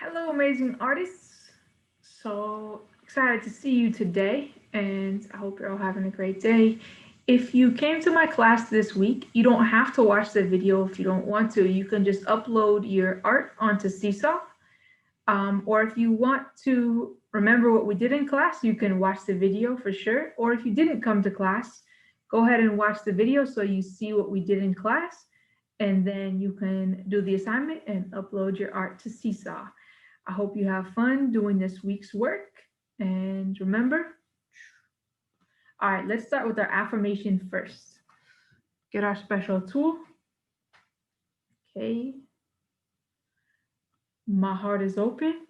Hello, amazing artists. So excited to see you today, and I hope you're all having a great day. If you came to my class this week, you don't have to watch the video if you don't want to. You can just upload your art onto Seesaw. Or if you want to remember what we did in class, you can watch the video for sure. Or if you didn't come to class, go ahead and watch the video so you see what we did in class, and then you can do the assignment and upload your art to Seesaw. I hope you have fun doing this week's work. And remember, all right, let's start with our affirmation first. Get our special tool. Okay. My heart is open.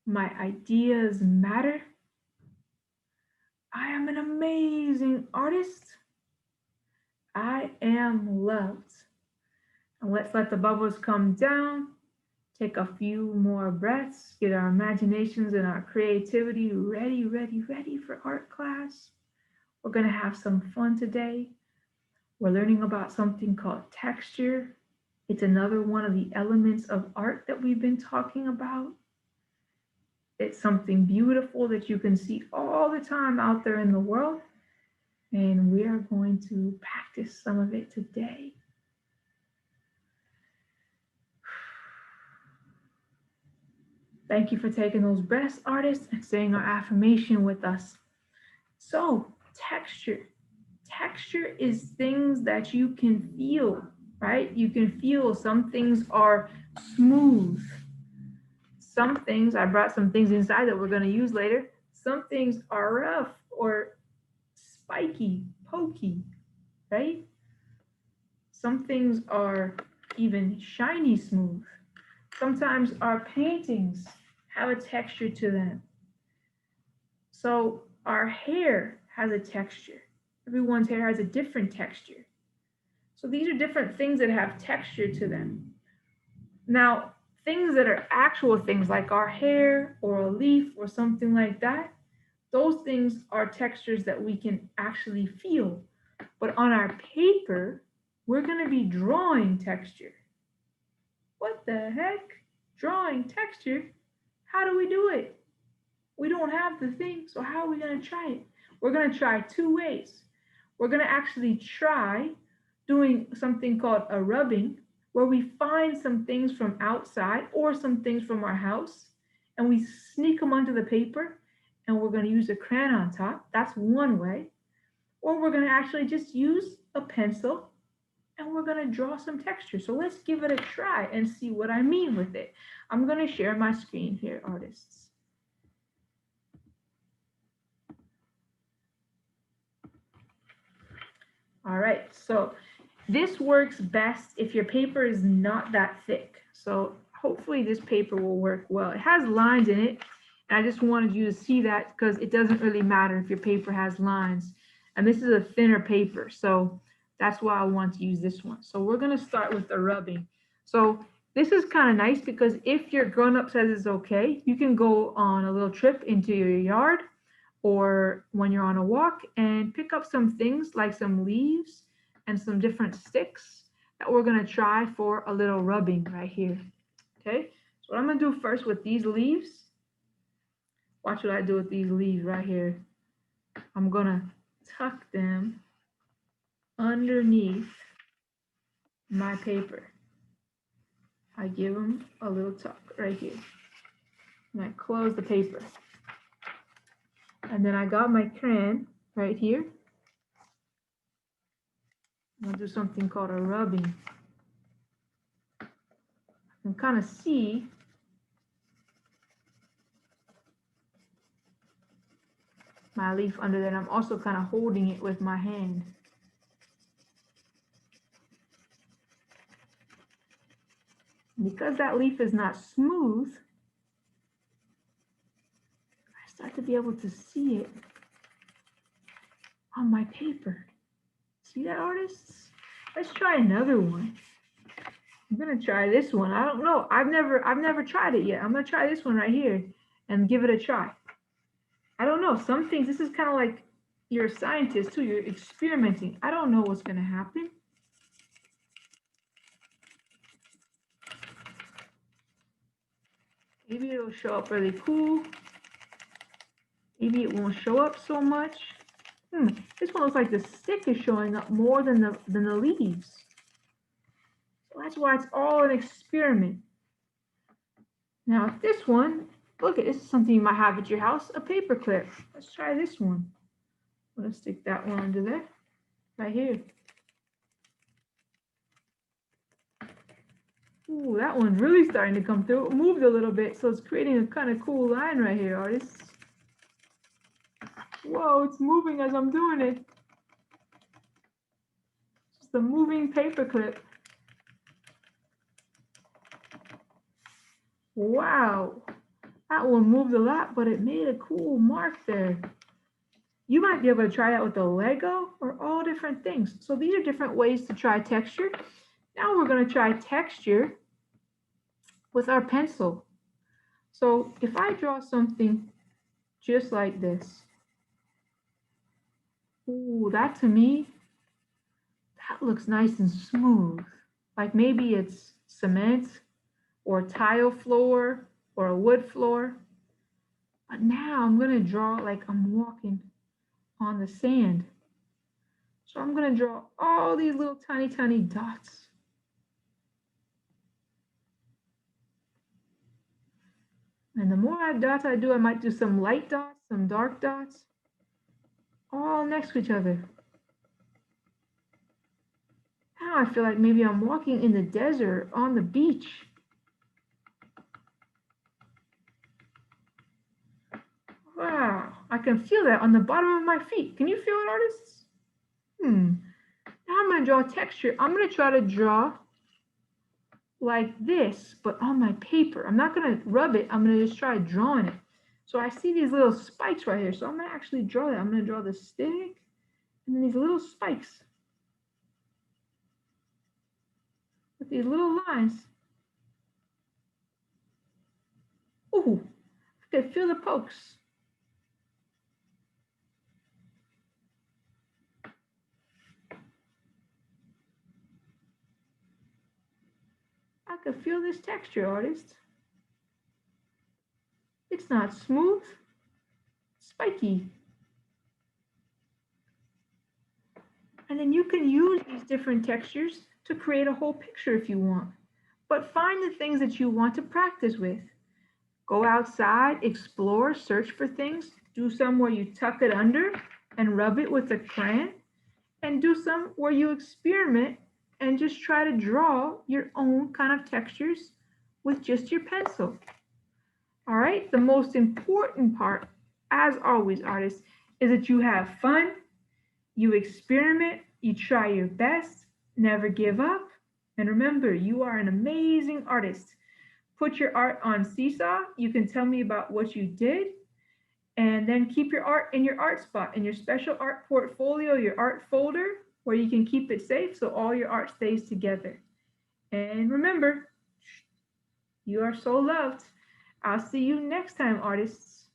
My ideas matter. I am an amazing artist. I am loved. And let's let the bubbles come down. Take a few more breaths. Get our imaginations and our creativity ready for art class. We're going to have some fun today. We're learning about something called texture. It's another one of the elements of art that we've been talking about. It's something beautiful that you can see all the time out there in the world. And we are going to practice some of it today. Thank you for taking those breaths, artists, and saying our affirmation with us. So, texture. Texture is things that you can feel, right? You can feel some things are smooth. Some things, I brought some things inside that we're going to use later. Some things are rough or spiky, pokey, right? Some things are even shiny smooth. Sometimes our paintings have a texture to them. So our hair has a texture. Everyone's hair has a different texture. So these are different things that have texture to them. Now, things that are actual things like our hair or a leaf or something like that, those things are textures that we can actually feel. But on our paper, we're going to be drawing texture. What the heck? Drawing texture? How do we do it? We don't have the thing, so how are we going to try it? We're going to try two ways. We're going to actually try doing something called a rubbing, where we find some things from outside or some things from our house, and we sneak them onto the paper, and we're going to use a crayon on top. That's one way. Or we're going to actually just use a pencil and we're going to draw some texture. So let's give it a try and see what I mean with it. I'm going to share my screen here, artists. All right, so this works best if your paper is not that thick. So hopefully this paper will work well. It has lines in it, and I just wanted you to see that because it doesn't really matter if your paper has lines. And this is a thinner paper, so that's why I want to use this one. So we're gonna start with the rubbing. So this is kind of nice because if your grown-up says it's okay, you can go on a little trip into your yard or when you're on a walk and pick up some things like some leaves and some different sticks that we're going to try for a little rubbing right here. Okay, so what I'm going to do first with these leaves, watch what I do with these leaves right here. I'm going to tuck them underneath my paper. I give them a little tuck right here. And I close the paper. And then I got my crayon right here. I'm gonna do something called a rubbing. I can kind of see my leaf under there. And I'm also kind of holding it with my hand. Because that leaf is not smooth, I start to be able to see it on my paper. See that, artists? Let's try another one. I'm gonna try this one. I don't know. I've never tried it yet. I'm gonna try this one right here and give it a try. I don't know. Some things, this is kind of like you're a scientist too. You're experimenting. I don't know what's gonna happen. Maybe it'll show up really cool. Maybe it won't show up so much. This one looks like the stick is showing up more than the leaves. So that's why it's all an experiment. Now this one, look, this is something you might have at your house, a paperclip. Let's try this one. I'm gonna stick that one under there, right here. Ooh, that one's really starting to come through. It moved a little bit, so it's creating a kind of cool line right here, artists. Whoa, it's moving as I'm doing it. It's the moving paperclip. Wow, that one moved a lot, but it made a cool mark there. You might be able to try that with a Lego or all different things. So these are different ways to try texture. Now we're going to try texture with our pencil. So if I draw something just like this, ooh, that to me, that looks nice and smooth. Like maybe it's cement or tile floor or a wood floor. But now I'm going to draw like I'm walking on the sand. So I'm going to draw all these little tiny, tiny dots. And the more dots I do, I might do some light dots, some dark dots, all next to each other. Now I feel like maybe I'm walking in the desert, on the beach. Wow, I can feel that on the bottom of my feet. Can you feel it, artists? Now I'm going to draw texture. I'm going to try to draw like this, but on my paper. I'm not going to rub it. I'm going to just try drawing it. So I see these little spikes right here. So I'm going to actually draw that. I'm going to draw the stick and then these little spikes with these little lines. Ooh, I can feel the pokes. I can feel this texture, artist. It's not smooth, it's spiky. And then you can use these different textures to create a whole picture if you want. But find the things that you want to practice with. Go outside, explore, search for things. Do some where you tuck it under and rub it with a crayon. And do some where you experiment and just try to draw your own kind of textures with just your pencil. All right, the most important part, as always, artists, is that you have fun, you experiment, you try your best, never give up, and remember, you are an amazing artist. Put your art on Seesaw. You can tell me about what you did, and then keep your art in your art spot, in your special art portfolio, your art folder, where you can keep it safe so all your art stays together. And remember, you are so loved. I'll see you next time, artists.